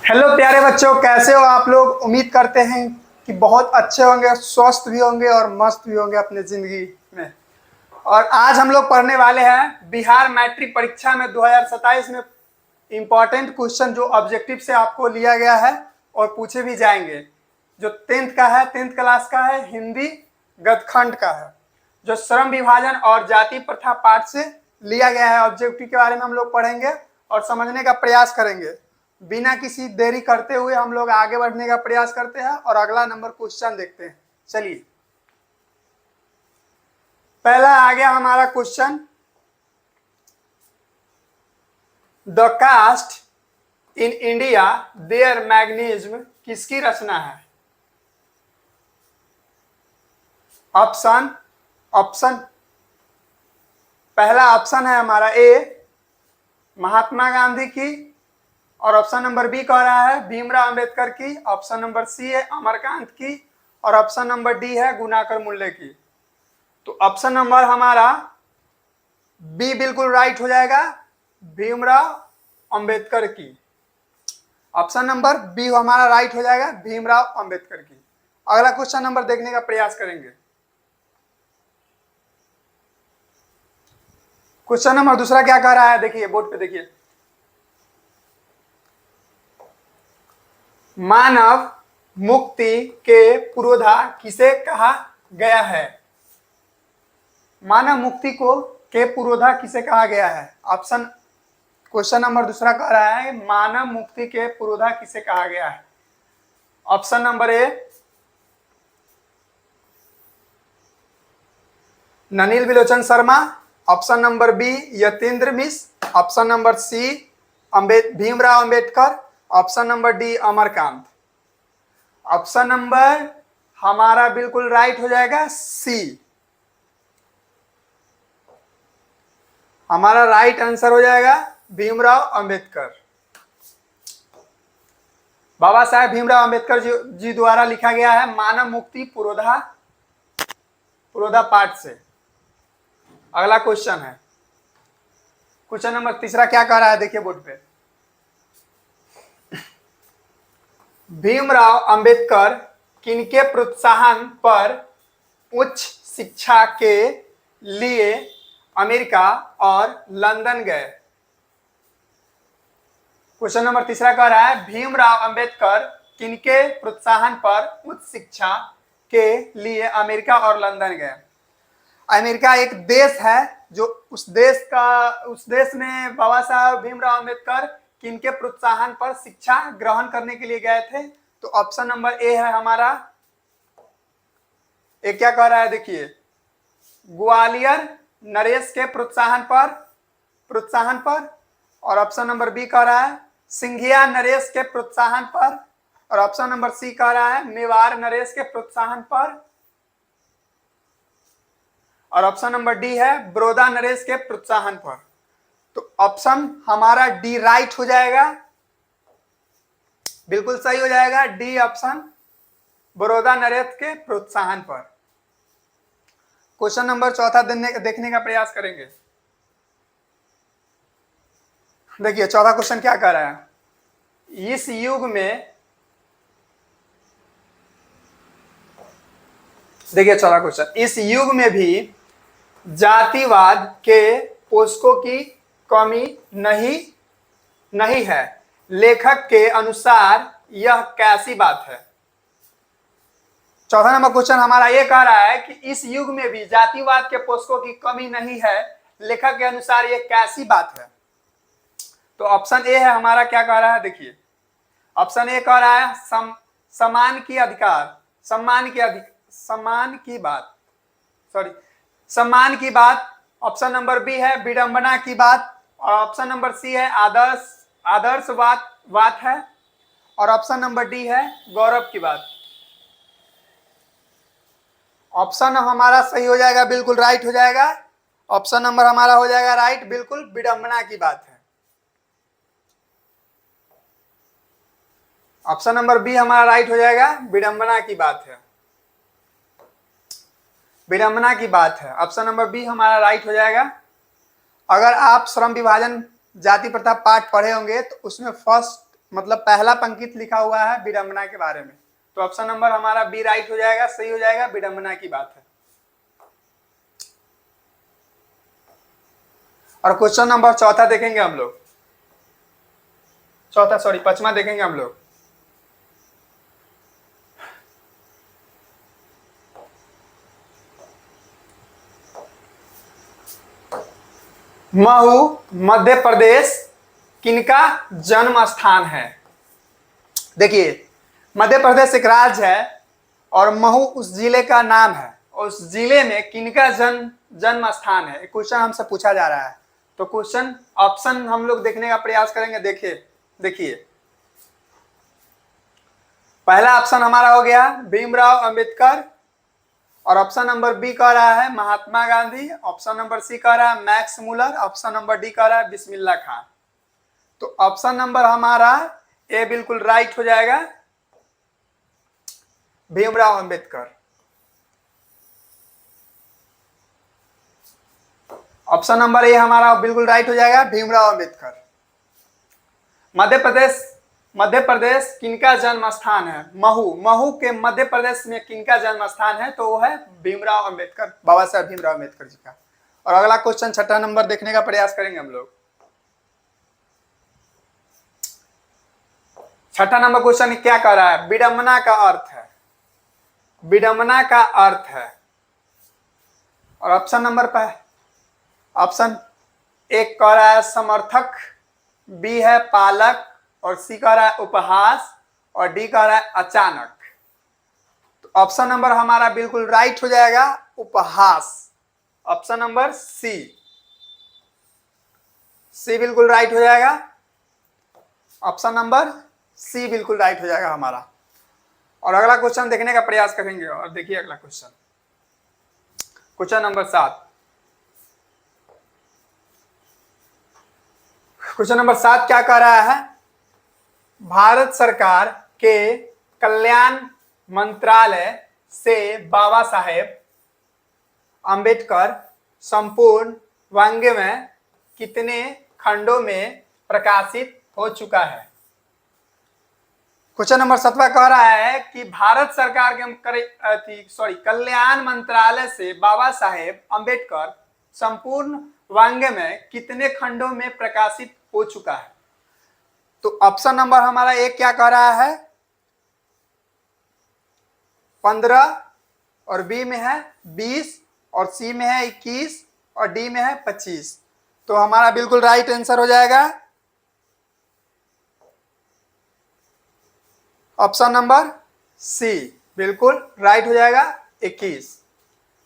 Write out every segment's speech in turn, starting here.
Hello प्यारे बच्चों, कैसे हो आप लोग। उम्मीद करते हैं कि बहुत अच्छे होंगे, स्वस्थ भी होंगे और मस्त भी होंगे अपने जिंदगी में। और आज हम लोग पढ़ने वाले हैं बिहार मैट्रिक परीक्षा में 2027 में इंपॉर्टेंट क्वेश्चन जो ऑब्जेक्टिव से आपको लिया गया है और पूछे भी जाएंगे। जो 10th का है, 10th क्लास का है, हिंदी गद्यखंड का है, जो श्रम विभाजन और जाति प्रथा पाठ से लिया गया है। ऑब्जेक्टिव के बारे में हम लोग पढ़ेंगे और समझने का प्रयास करेंगे। बिना किसी देरी करते हुए हम लोग आगे बढ़ने का प्रयास करते हैं और अगला नंबर क्वेश्चन देखते हैं। चलिए, पहला आ गया हमारा question. The caste in India their mechanism किसकी रचना है? ऑप्शन पहला ऑप्शन है हमारा ए, महात्मा गांधी की, और ऑप्शन नंबर बी कह रहा है भीमराव अंबेडकर की, ऑप्शन नंबर सी है अमरकांत की, और ऑप्शन नंबर डी है गुणाकर मुल्ले की। तो ऑप्शन नंबर हमारा बी बिल्कुल राइट हो जाएगा, भीमराव अंबेडकर की। ऑप्शन नंबर बी हमारा राइट हो जाएगा, भीमराव अंबेडकर की। अगला क्वेश्चन नंबर देखने का प्रयास करेंगे। क्वेश्चन नंबर दूसरा क्या कह रहा है, देखिए बोर्ड पे देखिए। मानव मुक्ति के पुरोधा किसे कहा गया है? मानव मुक्ति को के पुरोधा किसे कहा गया है? ऑप्शन क्वेश्चन नंबर दूसरा कह रहा है मानव मुक्ति के पुरोधा किसे कहा गया है? Option number A Nalin Vilochan Sharma, option number B Yatindra Mishra, option number C Bhimrao Ambedkar, option number D Amarkant. Option number हमारा बिल्कुल राइट हो जाएगा सी। हमारा राइट आंसर हो जाएगा भीमराव अंबेडकर। बाबा साहेब भीमराव अंबेडकर जी द्वारा लिखा गया है मानव मुक्ति पुरोधा पाठ से। अगला क्वेश्चन है, क्वेश्चन नंबर तीसरा क्या कह रहा है, देखिए बोर्ड पे। भीमराव अंबेडकर किनके प्रोत्साहन पर उच्च शिक्षा के लिए अमेरिका और लंदन गए? क्वेश्चन नंबर तीसरा कह रहा है भीमराव अंबेडकर किनके प्रोत्साहन पर उच्च शिक्षा के लिए अमेरिका और लंदन गए? अमेरिका एक देश है, जो उस देश में बाबा साहब भीमराव अंबेडकर किनके प्रोत्साहन पर शिक्षा ग्रहण करने के लिए गए थे? तो ऑप्शन नंबर ए है हमारा। ए क्या कह रहा है, देखिए, ग्वालियर नरेश के प्रोत्साहन पर, और ऑप्शन नंबर बी कह रहा है सिंघिया नरेश के प्रोत्साहन पर, और ऑप्शन नंबर सी कह रहा है मेवाड़ नरेश के प्रोत्साहन पर, और ऑप्शन नंबर डी है बड़ौदा नरेश के प्रोत्साहन पर। तो ऑप्शन हमारा डी राइट हो जाएगा, बिल्कुल सही हो जाएगा डी ऑप्शन, बड़ौदा नरेश के प्रोत्साहन पर। क्वेश्चन नंबर चौथा देखने का प्रयास करेंगे। देखिए चौथा क्वेश्चन क्या कह रहा है, इस युग में, देखिए चौथा क्वेश्चन, इस युग में भी जातिवाद के पोषकों की कमी नहीं है, लेखक के अनुसार यह कैसी बात है? चौथा नंबर क्वेश्चन हमारा ये कह रहा है कि इस युग में भी जातिवाद के पोषकों की कमी नहीं है, लेखक के अनुसार यह कैसी बात है? तो ऑप्शन ए है हमारा, क्या कह रहा है, देखिए ऑप्शन ए कह रहा है सम्मान की बात, ऑप्शन नंबर बी है विडंबना की बात, और ऑप्शन नंबर सी है आदर्शवाद है, और ऑप्शन नंबर डी है गौरव की बात। ऑप्शन हमारा सही हो जाएगा, बिल्कुल राइट हो जाएगा। ऑप्शन नंबर हमारा हो जाएगा राइट, बिल्कुल विडंबना की बात है। ऑप्शन नंबर बी हमारा राइट हो जाएगा, विडंबना की बात है, विडंबना की बात है। ऑप्शन नंबर बी हमारा राइट हो जाएगा। अगर आप श्रम विभाजन जाति प्रथा पाठ पढ़े होंगे तो उसमें फर्स्ट मतलब पहला पंक्ति लिखा हुआ है विडंबना के बारे में। तो ऑप्शन नंबर हमारा बी राइट हो जाएगा, सही हो जाएगा, विडंबना की बात है। और क्वेश्चन नंबर चौथा देखेंगे हम लोग, पांचवा देखेंगे हम लोग। महू मध्य प्रदेश किनका जन्म स्थान है? देखिए, मध्य प्रदेश एक राज्य है और महू उस जिले का नाम है, और उस जिले में किनका जन्म स्थान है, क्वेश्चन हमसे पूछा जा रहा है। तो क्वेश्चन ऑप्शन हम लोग देखने का प्रयास करेंगे। देखिए पहला ऑप्शन हमारा हो गया भीमराव अंबेडकर, और ऑप्शन नंबर बी कह रहा है महात्मा गांधी, ऑप्शन नंबर सी कह रहा है Max Muller, option number D कह रहा है बिस्मिल्लाह खान। तो ऑप्शन नंबर हमारा ए बिल्कुल राइट हो जाएगा, Bhimrao Ambedkar. Option number A हमारा बिल्कुल राइट हो जाएगा, भीमराव अंबेडकर। मध्य प्रदेश किनका जन्म स्थान है? महू के मध्य प्रदेश में किनका जन्म स्थान है? तो वो है भीमराव अंबेडकर, बाबा साहब भीमराव अंबेडकर जी का। और अगला क्वेश्चन छठा नंबर देखने का प्रयास करेंगे हम लोग। छठा नंबर क्वेश्चन क्या कह रहा है? विडंबना का अर्थ है, विडंबना का अर्थ है। और ऑप्शन नंबर पर ऑप्शन एक कह रहा है समर्थक, बी है पालक, और सी कह रहा है उपहास, और डी कह रहा है अचानक। तो ऑप्शन नंबर हमारा बिल्कुल राइट हो जाएगा, उपहास। ऑप्शन नंबर सी बिल्कुल राइट हो जाएगा, ऑप्शन नंबर सी बिल्कुल राइट हो जाएगा हमारा। और अगला क्वेश्चन देखने का प्रयास करेंगे। और देखिए अगला question, question number 7। Question number 7 क्या कह रहा है? भारत सरकार के कल्याण मंत्रालय से बाबा साहेब अंबेडकर संपूर्ण व्यंग्य में कितने खंडों में प्रकाशित हो चुका है? क्वेश्चन नंबर 7 कह रहा है कि भारत सरकार के कल्याण मंत्रालय से बाबा साहेब अंबेडकर संपूर्ण व्यंग्य में कितने खंडों में प्रकाशित हो चुका है? तो ऑप्शन नंबर हमारा एक क्या कह रहा है? 15, और बी में है 20, और सी में है 21, और डी में है 25। तो हमारा बिल्कुल राइट आंसर हो जाएगा ऑप्शन नंबर सी, बिल्कुल राइट हो जाएगा 21।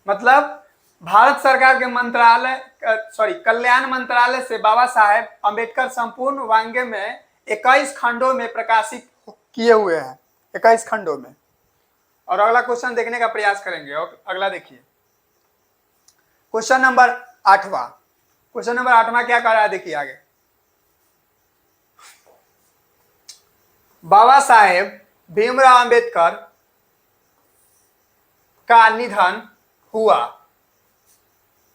मतलब भारत सरकार के कल्याण मंत्रालय से बाबा साहेब अंबेडकर संपूर्ण व्यंग्य में 21 खंडों में प्रकाशित किए हुए हैं, 21 खंडों में। और अगला क्वेश्चन देखने का प्रयास करेंगे। और अगला देखिए क्वेश्चन नंबर 8वां। क्वेश्चन नंबर 8वां क्या कह रहा है? देखिए आगे, बाबा साहेब भीमराव अंबेडकर का निधन हुआ।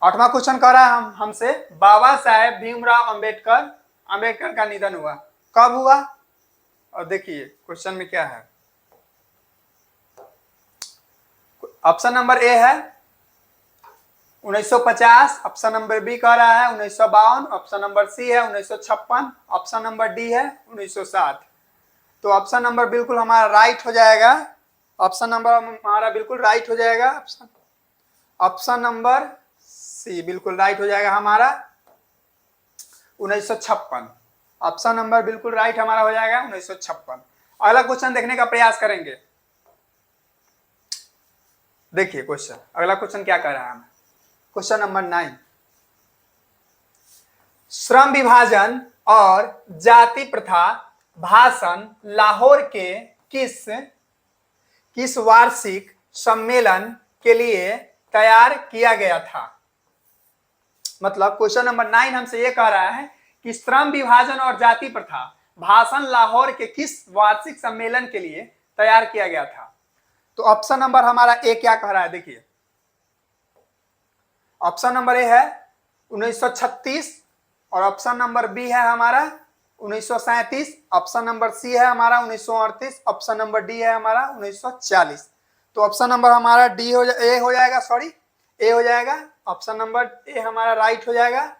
8वां क्वेश्चन कह रहा है हमसे, बाबा साहेब भीमराव अंबेडकर का निधन हुआ, कब हुआ? और देखिए क्वेश्चन में क्या है। ऑप्शन नंबर ए है 1950, ऑप्शन नंबर बी कह रहा है 1952, ऑप्शन नंबर सी है 1956, ऑप्शन नंबर डी है 1960। तो ऑप्शन नंबर बिल्कुल हमारा राइट हो जाएगा, ऑप्शन नंबर हमारा बिल्कुल राइट हो जाएगा, ऑप्शन नंबर सी बिल्कुल राइट हो जाएगा हमारा 1956। ऑप्शन नंबर बिल्कुल राइट हमारा हो जाएगा 1956। अगला क्वेश्चन देखने का प्रयास करेंगे। देखिए क्वेश्चन, अगला क्वेश्चन क्या कह रहा है हमें? क्वेश्चन नंबर 9, श्रम विभाजन और जाति प्रथा भाषण लाहौर के किस वार्षिक सम्मेलन के लिए तैयार किया गया था? मतलब क्वेश्चन नंबर 9 हमसे ये कह रहा है कि श्रम विभाजन और जाति प्रथा भाषण लाहौर के किस वार्षिक सम्मेलन के लिए तैयार किया गया था? तो ऑप्शन नंबर हमारा ए क्या कह रहा है? देखिए ऑप्शन नंबर ए है 1936, और ऑप्शन नंबर बी है हमारा 1937, ऑप्शन नंबर सी है हमारा 1938, ऑप्शन नंबर डी है हमारा 1940। तो ऑप्शन नंबर हमारा डी हो ए हो जाएगा, सॉरी ए हो जाएगा, ऑप्शन नंबर ए हमारा राइट हो जाएगा,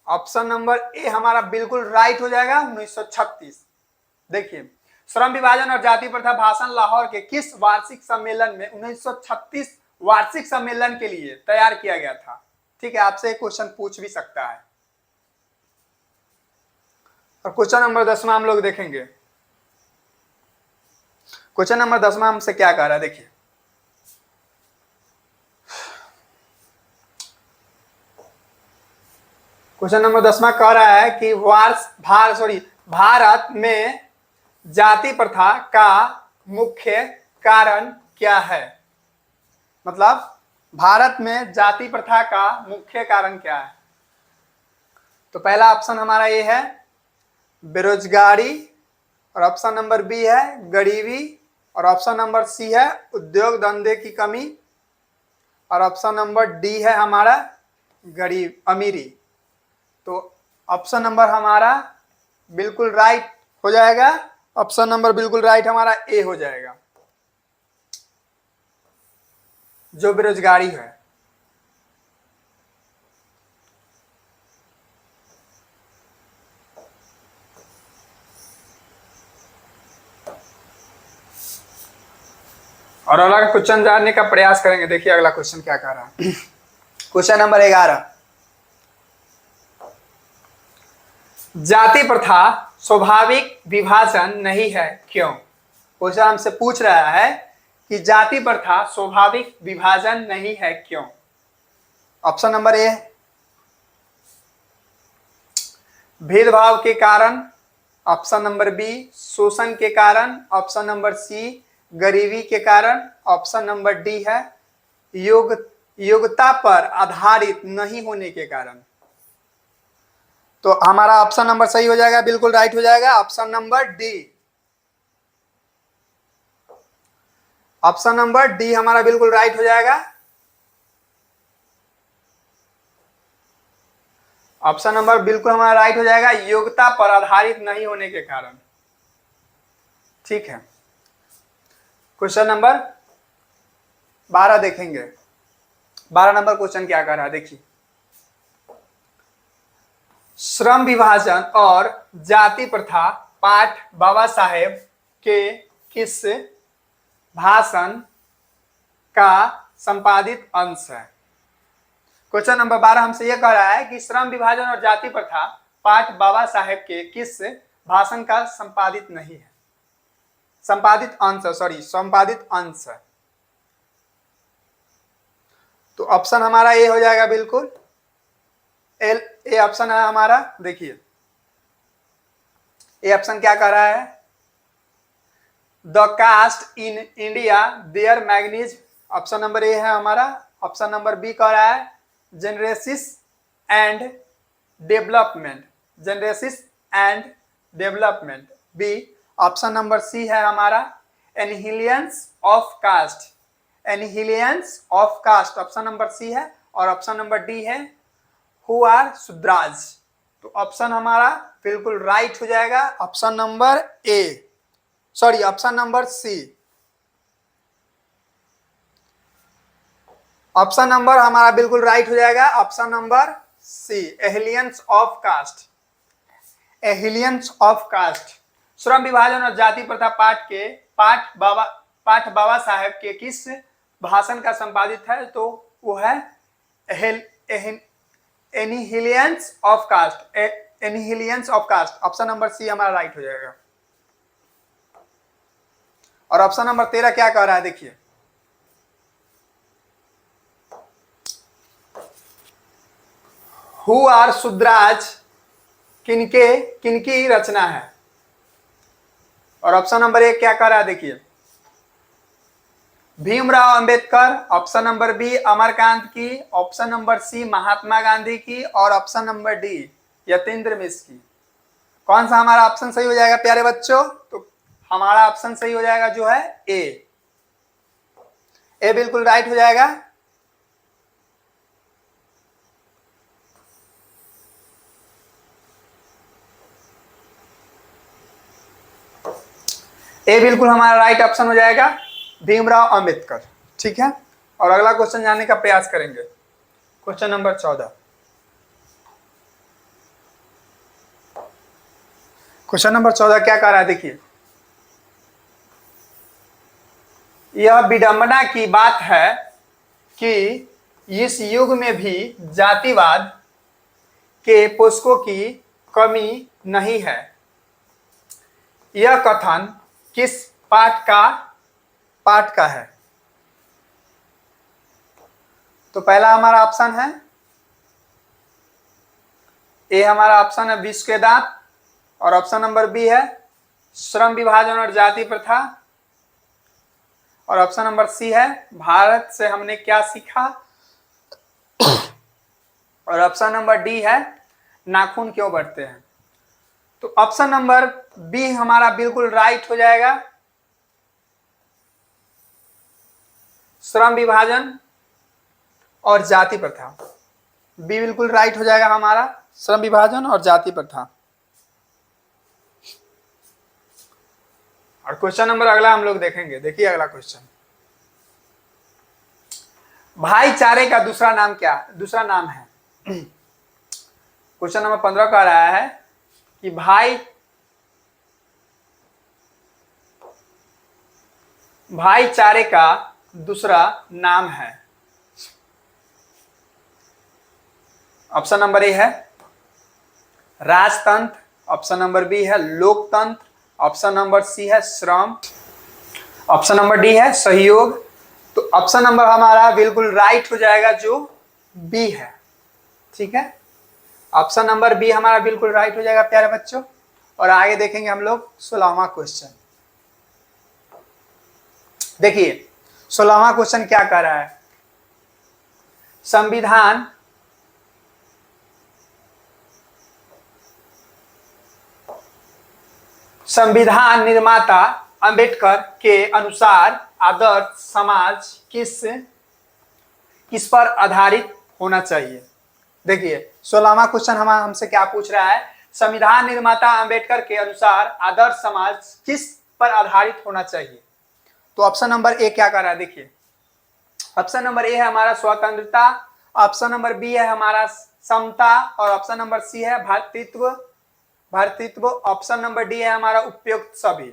ऑप्शन नंबर ए हमारा बिल्कुल राइट हो जाएगा 1936। देखिए, श्रम विभाजन और जाति प्रथा भाषण लाहौर के किस वार्षिक सम्मेलन में 1936 वार्षिक सम्मेलन के लिए तैयार किया गया था? ठीक है, आपसे एक क्वेश्चन पूछ भी सकता है। और क्वेश्चन नंबर 10 में हम लोग देखेंगे, क्वेश्चन नंबर 10 में हमसे क्या कह रहा है, देखिए क्वेश्चन नंबर 10 में कह रहा है कि भारत में जाति प्रथा का मुख्य कारण क्या है? मतलब भारत में जाति प्रथा का मुख्य कारण क्या है? तो पहला ऑप्शन हमारा ये है बेरोजगारी, और ऑप्शन नंबर बी है गरीबी, और ऑप्शन नंबर सी है उद्योग धंधे की कमी, और ऑप्शन नंबर डी है हमारा अमीरी। तो ऑप्शन नंबर हमारा बिल्कुल राइट हो जाएगा, ऑप्शन नंबर बिल्कुल राइट हमारा ए हो जाएगा, जो बेरोजगारी है। और अगला क्वेश्चन जानने का प्रयास करेंगे। देखिए अगला क्वेश्चन क्या कह रहा है। क्वेश्चन नंबर 11, जाति प्रथा स्वाभाविक विभाजन नहीं है क्यों? क्वेश्चन हमसे पूछ रहा है कि जाति प्रथा स्वाभाविक विभाजन नहीं है क्यों? ऑप्शन नंबर ए भेदभाव के कारण, ऑप्शन नंबर बी शोषण के कारण, ऑप्शन नंबर सी गरीबी के कारण, ऑप्शन नंबर डी है योग्यता पर आधारित नहीं होने के कारण। तो हमारा ऑप्शन नंबर सही हो जाएगा, बिल्कुल राइट हो जाएगा, option number D. Option number D हमारा बिल्कुल राइट हो जाएगा, ऑप्शन नंबर बिल्कुल हमारा राइट हो जाएगा, योग्यता पर आधारित नहीं होने के कारण। ठीक है, क्वेश्चन नंबर 12 देखेंगे। 12 नंबर क्वेश्चन क्या कर रहा है, देखिए श्रम विभाजन और जाति प्रथा पाठ बाबा साहेब के किस भाषण का संपादित अंश है? क्वेश्चन नंबर 12 हमसे यह कह रहा है कि श्रम विभाजन और जाति प्रथा पाठ बाबा साहेब के किस भाषण का संपादित नहीं है, संपादित अंश, सॉरी संपादित अंश है। तो ऑप्शन हमारा ए हो जाएगा, बिल्कुल ए ऑप्शन है हमारा। देखिए ए ऑप्शन क्या कह रहा है, the caste in India their mechanism, option number A है हमारा। ऑप्शन नंबर बी कह रहा है genesis and development, genesis and development. B option number C है हमारा annihilation of caste, annihilation of caste, option number C है। और option number D है हु आर शूद्राज। तो ऑप्शन हमारा बिल्कुल राइट हो जाएगा, option number A, sorry option number C. Option number हमारा बिल्कुल राइट हो जाएगा, option number C एहिलियंस of cast, एहिलियंस of cast. श्रम विभाजन और जाति प्रथा पाठ के पाठ बाबा साहेब के किस भाषण का संपादित है? तो वो है annihilation of caste, annihilation of caste, option number C हमारा राइट हो जाएगा। और ऑप्शन नंबर 13 क्या कह रहा है, देखिए हु आर शूद्राज किनकी रचना है? और ऑप्शन नंबर 1 क्या कह रहा है, देखिए Bhimrao Ambedkar, option number B Amarkant की, option number C Mahatma Gandhi की, और option number D Yatindra Mishra की। कौन सा हमारा ऑप्शन सही हो जाएगा प्यारे बच्चों? तो हमारा ऑप्शन सही हो जाएगा जो है ए, ए बिल्कुल राइट हो जाएगा। ए बिल्कुल हमारा राइट ऑप्शन हो जाएगा, भीमराव अंबेडकर। ठीक है, और अगला क्वेश्चन जानने का प्रयास करेंगे। Question number 14। क्वेश्चन नंबर 14 क्या कह रहा है, देखिए। यह विडंबना की बात है कि इस युग में भी जातिवाद के पोषकों की कमी नहीं है। यह कथन किस पाठ का है? तो पहला हमारा ऑप्शन है ए, हमारा ऑप्शन है विश्व के दांत, और ऑप्शन नंबर बी है श्रम विभाजन और जाति प्रथा, और ऑप्शन नंबर सी है भारत से हमने क्या सीखा, और ऑप्शन नंबर डी है नाखून क्यों बढ़ते हैं। तो ऑप्शन नंबर बी हमारा बिल्कुल राइट हो जाएगा, श्रम विभाजन और जाति प्रथा। बी बिल्कुल राइट हो जाएगा हमारा, श्रम विभाजन और जाति प्रथा। और क्वेश्चन नंबर अगला हम लोग देखेंगे। देखिए अगला क्वेश्चन, भाईचारे का दूसरा नाम है। क्वेश्चन नंबर 15 कह रहा है कि भाईचारे का दूसरा नाम है। ऑप्शन नंबर ए है राजतंत्र, ऑप्शन नंबर बी है लोकतंत्र, ऑप्शन नंबर सी है श्रम, ऑप्शन नंबर डी है सहयोग। तो ऑप्शन नंबर हमारा बिल्कुल राइट हो जाएगा, जो बी है। ठीक है, ऑप्शन नंबर बी हमारा बिल्कुल राइट हो जाएगा प्यारे बच्चों। और आगे देखेंगे हम लोग 16वां क्वेश्चन। देखिए 16वां क्वेश्चन क्या कह रहा है, संविधान निर्माता अंबेडकर के अनुसार आदर्श समाज किस पर आधारित होना चाहिए। देखिए 16वां क्वेश्चन हमसे क्या पूछ रहा है, संविधान निर्माता अंबेडकर के अनुसार आदर्श समाज किस पर आधारित होना चाहिए। तो ऑप्शन नंबर ए क्या कर रहा है, देखिए ऑप्शन नंबर ए है हमारा स्वतंत्रता, ऑप्शन नंबर बी है हमारा समता, और ऑप्शन नंबर सी है भारतीत्व, ऑप्शन नंबर डी है हमारा उपयुक्त सभी।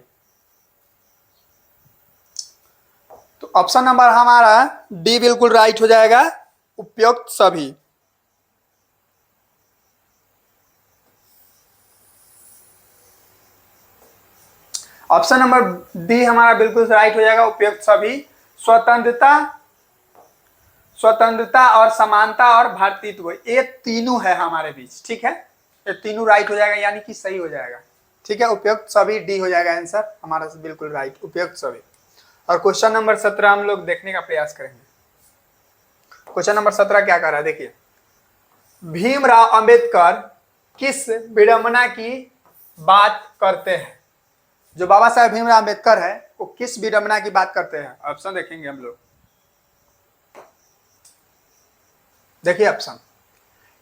तो ऑप्शन नंबर हमारा डी बिल्कुल राइट हो जाएगा, उपयुक्त सभी। ऑप्शन नंबर डी हमारा बिल्कुल राइट हो जाएगा, उपयुक्त सभी। स्वतंत्रता और समानता और भारतीत्व, ये तीनों है हमारे बीच। ठीक है, ये तीनों राइट हो जाएगा, यानी कि सही हो जाएगा। ठीक है, उपयुक्त सभी डी हो जाएगा आंसर हमारा बिल्कुल राइट, उपयुक्त सभी। और क्वेश्चन नंबर 17 हम लोग देखने का प्रयास करेंगे। क्वेश्चन नंबर 17 क्या कर रहा है, देखिए भीमराव अंबेडकर किस विडंबना की बात करते हैं। जो बाबा साहेब भीमराव अंबेडकर है वो किस विडंबना की बात करते हैं। ऑप्शन देखेंगे हम लोग। देखिए ऑप्शन,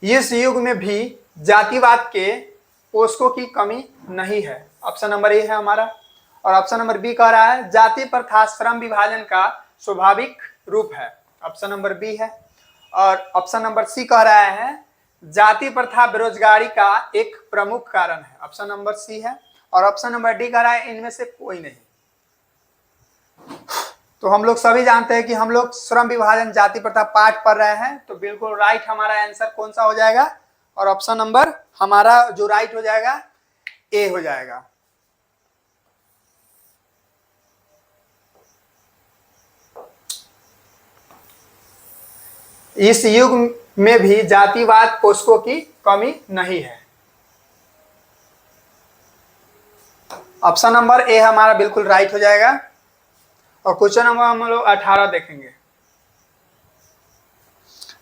इस युग में भी जातिवाद के पोषकों की कमी नहीं है। ऑप्शन नंबर ए है हमारा, और ऑप्शन नंबर बी कह रहा है जाति प्रथा श्रम विभाजन का स्वाभाविक रूप है। ऑप्शन नंबर बी है, और ऑप्शन नंबर सी कह रहा है जाति प्रथा बेरोजगारी का एक प्रमुख कारण है। ऑप्शन नंबर सी है, और ऑप्शन नंबर डी कह रहा है इनमें से कोई नहीं। तो हम लोग सभी जानते हैं कि हम लोग श्रम विभाजन जाति प्रथा पाठ पढ़ रहे हैं, तो बिल्कुल राइट हमारा आंसर कौन सा हो जाएगा, और ऑप्शन नंबर हमारा जो राइट हो जाएगा ए हो जाएगा। इस युग में भी जातिवाद पोषकों की कमी नहीं है। ऑप्शन नंबर ए हमारा बिल्कुल राइट हो जाएगा। और क्वेश्चन नंबर हम लोग 18 देखेंगे।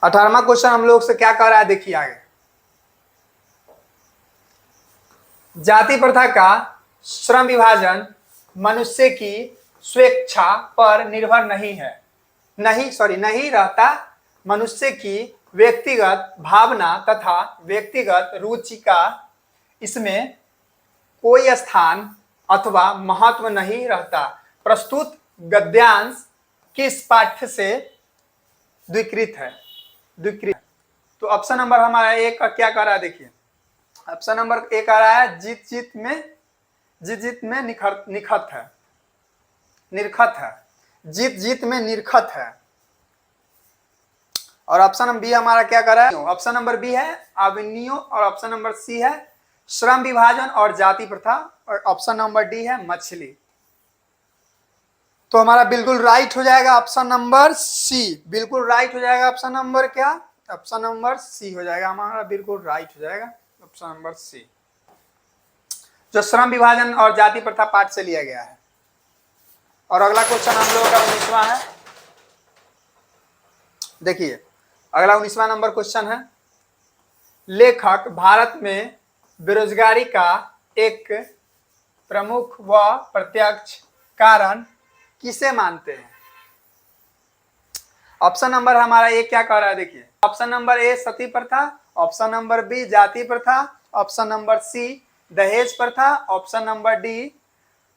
18वां क्वेश्चन हम लोग से क्या कह रहा है, देखिए आगे। जाति प्रथा का श्रम विभाजन मनुष्य की स्वेच्छा पर निर्भर नहीं रहता। मनुष्य की व्यक्तिगत भावना तथा व्यक्तिगत रुचि का इसमें कोई स्थान अथवा महत्व नहीं रहता। प्रस्तुत गद्यांश किस पाठ्य से द्विकृत है? द्विकृत। तो ऑप्शन नंबर हमारा एक का क्या कर रहा है, देखिए ऑप्शन नंबर एक आ रहा है जीत जीत में निखत है, निरखत है, जीत जीत में निरखत है। और ऑप्शन नंबर बी हमारा क्या कर रहा है, ऑप्शन नंबर बी है अवनियों, और ऑप्शन नंबर सी है श्रम विभाजन और जाति प्रथा, और ऑप्शन नंबर डी है मछली। तो हमारा बिल्कुल राइट हो जाएगा ऑप्शन नंबर सी, बिल्कुल राइट हो जाएगा ऑप्शन नंबर क्या, ऑप्शन नंबर सी हो जाएगा हमारा, बिल्कुल राइट हो जाएगा ऑप्शन नंबर सी, जो श्रम विभाजन और जाति प्रथा पाठ से लिया गया है। और अगला क्वेश्चन हम लोगों का 19वां है। देखिए अगला 19वां नंबर क्वेश्चन है, लेखक भारत में बेरोजगारी का एक प्रमुख व प्रत्यक्ष कारण किसे मानते हैं? ऑप्शन नंबर हमारा ए क्या कह रहा है, देखिए ऑप्शन नंबर ए सती प्रथा, ऑप्शन नंबर बी जाति प्रथा, ऑप्शन नंबर सी दहेज प्रथा, ऑप्शन नंबर डी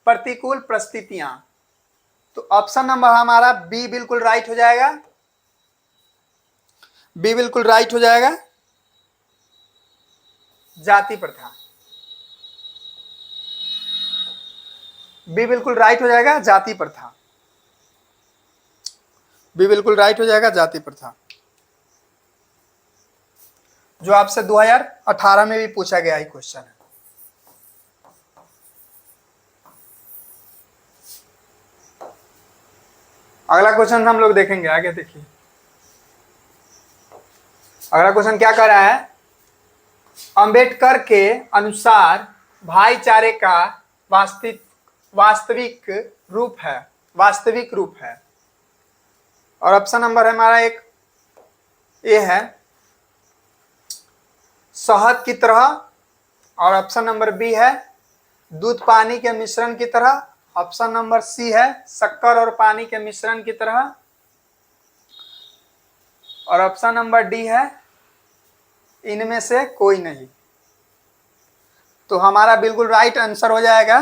प्रतिकूल परिस्थितियां। तो ऑप्शन नंबर हमारा बी बिल्कुल राइट हो जाएगा, बी बिल्कुल राइट हो जाएगा, जाति प्रथा, बी बिल्कुल राइट हो जाएगा, जाति प्रथा, बी बिल्कुल राइट हो जाएगा, जाति प्रथा, जो आपसे 2018 में भी पूछा गया ही क्वेश्चन है। अगला क्वेश्चन हम लोग देखेंगे आगे, देखिए अगला क्वेश्चन क्या कर रहा है, अंबेडकर के अनुसार भाईचारे का वास्तविक रूप है, वास्तविक रूप है। और ऑप्शन नंबर हमारा एक ए है शहद की तरह, और ऑप्शन नंबर बी है दूध पानी के मिश्रण की तरह, ऑप्शन नंबर सी है शक्कर और पानी के मिश्रण की तरह, और ऑप्शन नंबर डी है इनमें से कोई नहीं। तो हमारा बिल्कुल राइट आंसर हो जाएगा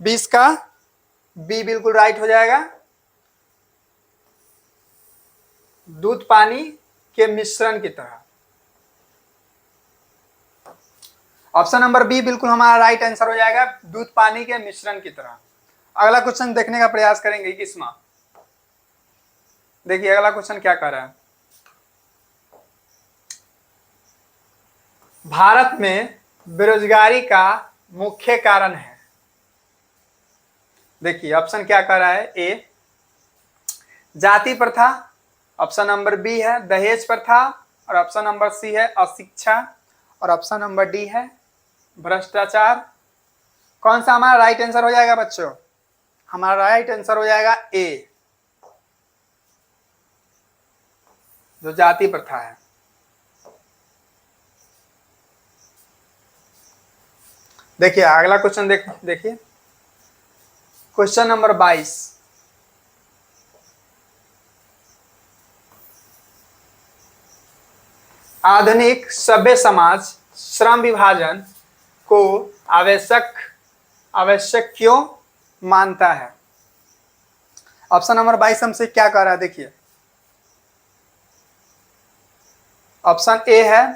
20 का बी बिल्कुल राइट हो जाएगा, दूध पानी के मिश्रण की तरह। ऑप्शन नंबर बी बिल्कुल हमारा राइट आंसर हो जाएगा, दूध पानी के मिश्रण की तरह। अगला क्वेश्चन देखने का प्रयास करेंगे 21वां। देखिए अगला क्वेश्चन क्या कर रहा है, भारत में बेरोजगारी का मुख्य कारण है। देखिए ऑप्शन क्या कर रहा है, ए जाति प्रथा, ऑप्शन नंबर बी है दहेज प्रथा, और ऑप्शन नंबर सी है अशिक्षा, और ऑप्शन नंबर डी है भ्रष्टाचार। कौन सा हमारा राइट आंसर हो जाएगा बच्चों? हमारा राइट आंसर हो जाएगा ए, जो जाति प्रथा है। देखिए अगला क्वेश्चन देखिए क्वेश्चन नंबर 22, आधुनिक सभ्य समाज श्रम विभाजन को आवश्यक क्यों मानता है? ऑप्शन नंबर 22 हमसे क्या कह रहा है, देखिए ऑप्शन ए है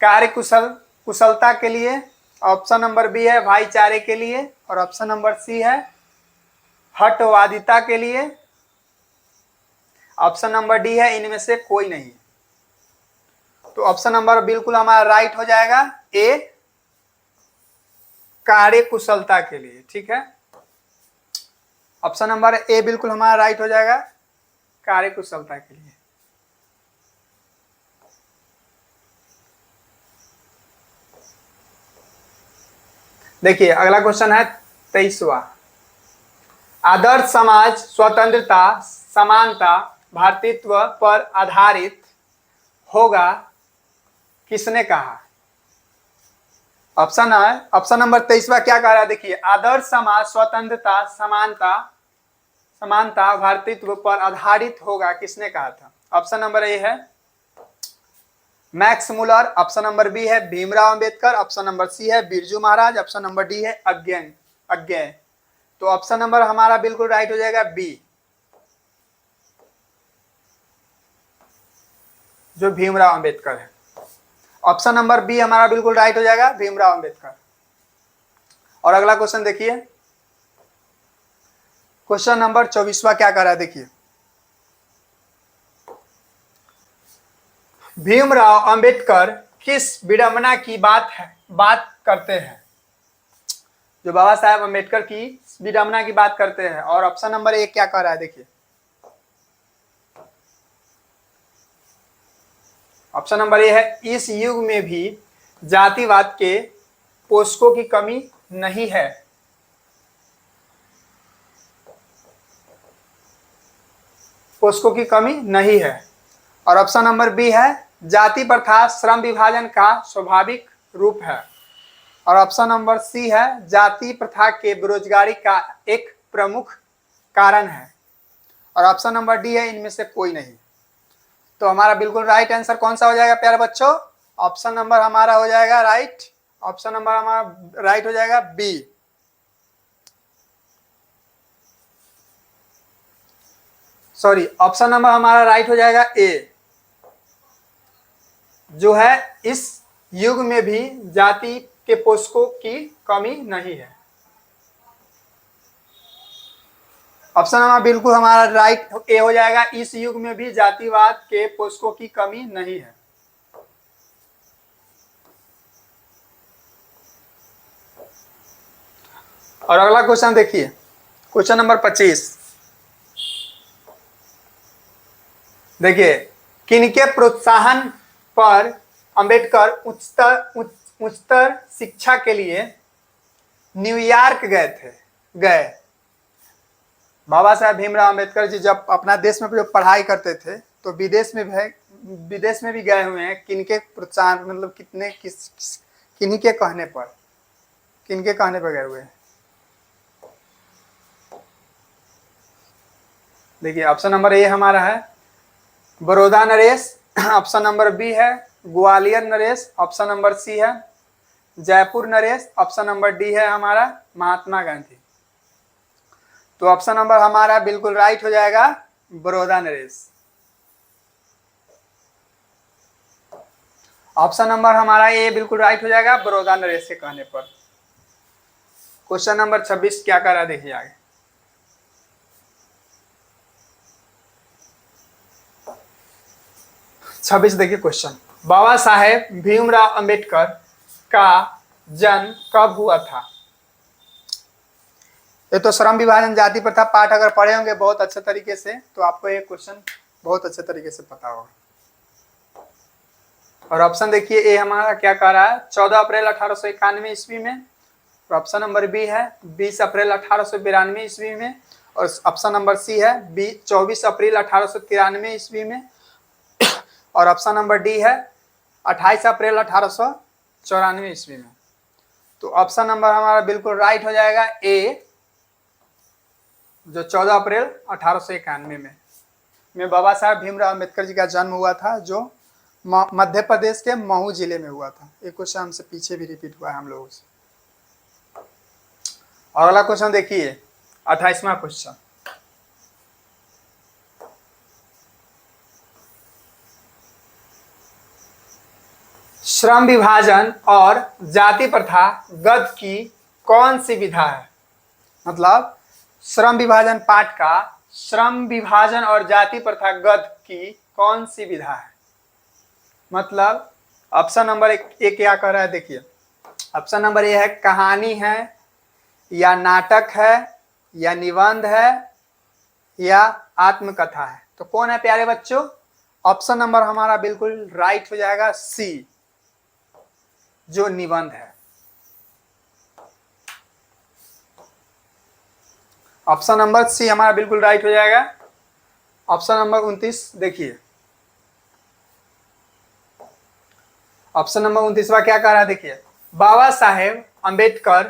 कार्य कुशलता के लिए, ऑप्शन नंबर बी है भाईचारे के लिए, और ऑप्शन नंबर सी है हटवादिता के लिए, ऑप्शन नंबर डी है इनमें से कोई नहीं। तो ऑप्शन नंबर बिल्कुल हमारा राइट हो जाएगा ए कार्य कुशलता के लिए, ठीक है। ऑप्शन नंबर ए बिल्कुल हमारा राइट हो जाएगा, कार्य कुशलता के लिए। देखिए अगला क्वेश्चन है 23वां, आदर्श समाज स्वतंत्रता समानता भातृत्व पर आधारित होगा किसने कहा? ऑप्शन नंबर 23वां क्या कह रहा है, देखिए आदर्श समाज स्वतंत्रता समानता भातृत्व पर आधारित होगा किसने कहा था? ऑप्शन नंबर ए है Max Muller, option number B है Bhimrao Ambedkar, option number C है Birju Maharaj, option number D है अज्ञेय। तो ऑप्शन नंबर हमारा बिल्कुल राइट हो जाएगा बी, जो भीमराव अंबेडकर है। ऑप्शन नंबर बी हमारा बिल्कुल राइट हो जाएगा, भीमराव अंबेडकर। और अगला क्वेश्चन देखिए, क्वेश्चन नंबर 24वां क्या कर रहा है देखिए। भीमराव अंबेडकर किस विडंबना की बात करते हैं? जो बाबा साहेब अंबेडकर की विडंबना की बात करते हैं। और ऑप्शन नंबर एक क्या कर रहा है देखिए। ऑप्शन नंबर ए है, इस युग में भी जातिवाद के पोषकों की कमी नहीं है। पोषकों की कमी नहीं है। और ऑप्शन नंबर बी है, जाति प्रथा श्रम विभाजन का स्वाभाविक रूप है। और ऑप्शन नंबर सी है, जाति प्रथा के बेरोजगारी का एक प्रमुख कारण है। और ऑप्शन नंबर डी है, इनमें से कोई नहीं। तो हमारा बिल्कुल राइट आंसर कौन सा हो जाएगा प्यारे बच्चों? ऑप्शन नंबर हमारा हो जाएगा राइट, ऑप्शन नंबर हमारा राइट हो जाएगा बी। सॉरी, ऑप्शन नंबर हमारा राइट हो जाएगा ए, जो है इस युग में भी जाति के पोषकों की कमी नहीं है। ऑप्शन नंबर बिल्कुल हमारा राइट ए हो जाएगा, इस युग में भी जातिवाद के पोषकों की कमी नहीं है। और अगला क्वेश्चन देखिए, क्वेश्चन नंबर 25 देखिए, किनके प्रोत्साहन पर अंबेडकर उच्चतर शिक्षा के लिए न्यूयॉर्क गए। बाबा साहेब भीमराव अंबेडकर जी जब अपना देश में जो पढ़ाई करते थे तो विदेश में भी गए हुए हैं। किनके प्रोत्साहन, मतलब किन्हीं के कहने पर गए हुए हैं? देखिए, ऑप्शन नंबर ए हमारा है बड़ौदा नरेश, ऑप्शन नंबर बी है ग्वालियर नरेश, ऑप्शन नंबर सी है जयपुर नरेश, ऑप्शन नंबर डी है हमारा महात्मा गांधी। तो ऑप्शन नंबर हमारा बिल्कुल राइट हो जाएगा बड़ौदा नरेश। ऑप्शन नंबर हमारा ए बिल्कुल राइट हो जाएगा बड़ौदा नरेश के कहने पर। क्वेश्चन नंबर 26 क्या कर रहा है देखिए आगे। छब्बीस देखिए क्वेश्चन, बाबा साहेब भीमराव अंबेडकर का जन्म कब हुआ था? ये तो श्रम विभाजन जाति प्रथा पाठ अगर पढ़े होंगे बहुत अच्छे तरीके से तो आपको ये क्वेश्चन बहुत अच्छे तरीके से पता होगा। और ऑप्शन देखिए, ए हमारा क्या कह रहा है 14 अप्रैल 1891 ईस्वी में। और ऑप्शन नंबर बी है 20 अप्रैल 1892 ईस्वी में। और ऑप्शन नंबर सी है 24 अप्रैल 1893 ईस्वी में। और ऑप्शन नंबर डी है 28 अप्रैल 1894 ईस्वी में। तो ऑप्शन नंबर हमारा बिल्कुल राइट हो जाएगा ए, जो 14 अप्रैल 1891 में बाबा साहब भीमराव अंबेडकर जी का जन्म हुआ था, जो मध्य प्रदेश के महू जिले में हुआ था। एक क्वेश्चन हमसे पीछे भी रिपीट हुआ है हम लोगों से। और अगला क्वेश्चन देखिए 28वां क्वेश्चन, श्रम विभाजन और जाति प्रथा गद की कौन सी विधा है? मतलब श्रम विभाजन पाठ का श्रम विभाजन और जाति प्रथा गद की कौन सी विधा है? मतलब ऑप्शन नंबर एक क्या कह रहा है देखिए। ऑप्शन नंबर ए है कहानी है, या नाटक है, या निबंध है, या आत्मकथा है। तो कौन है प्यारे बच्चों? ऑप्शन नंबर हमारा बिल्कुल राइट हो जाएगा सी, जो निबंध है। ऑप्शन नंबर सी हमारा बिल्कुल राइट हो जाएगा। ऑप्शन नंबर 29 देखिए, ऑप्शन नंबर 29वां क्या कह रहा है देखिए, बाबा साहेब अंबेडकर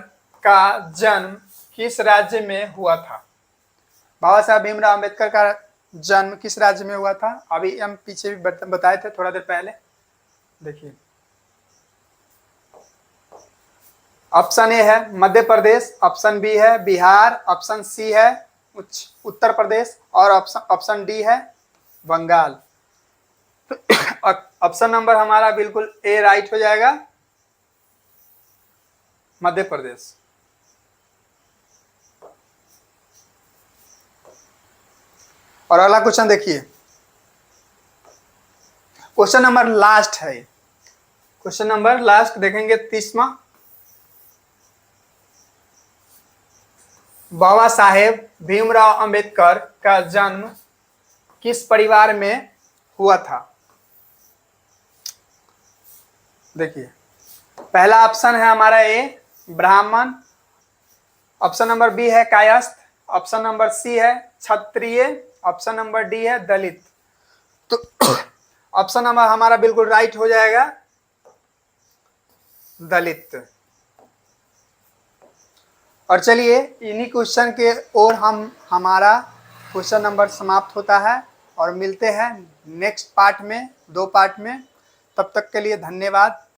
का जन्म किस राज्य में हुआ था? बाबा साहेब भीमराव अंबेडकर का जन्म किस राज्य में हुआ था? अभी हम पीछे भी बताए थे थोड़ा देर पहले। देखिए ऑप्शन ए है मध्य प्रदेश, ऑप्शन बी है बिहार, ऑप्शन सी है उत्तर प्रदेश और ऑप्शन डी है बंगाल। ऑप्शन नंबर हमारा बिल्कुल ए राइट हो जाएगा, मध्य प्रदेश। और अगला क्वेश्चन देखिए, क्वेश्चन नंबर लास्ट है, क्वेश्चन नंबर लास्ट देखेंगे 30वां। बाबा साहेब भीमराव अंबेडकर का जन्म किस परिवार में हुआ था? देखिए, पहला ऑप्शन है हमारा ए ब्राह्मण, ऑप्शन नंबर बी है कायस्थ, ऑप्शन नंबर सी है क्षत्रिय, ऑप्शन नंबर डी है दलित। तो ऑप्शन नंबर हमारा बिल्कुल राइट हो जाएगा दलित। और चलिए इन्हीं क्वेश्चन के और हमारा क्वेश्चन नंबर समाप्त होता है और मिलते हैं नेक्स्ट पार्ट में, 2 पार्ट में। तब तक के लिए धन्यवाद।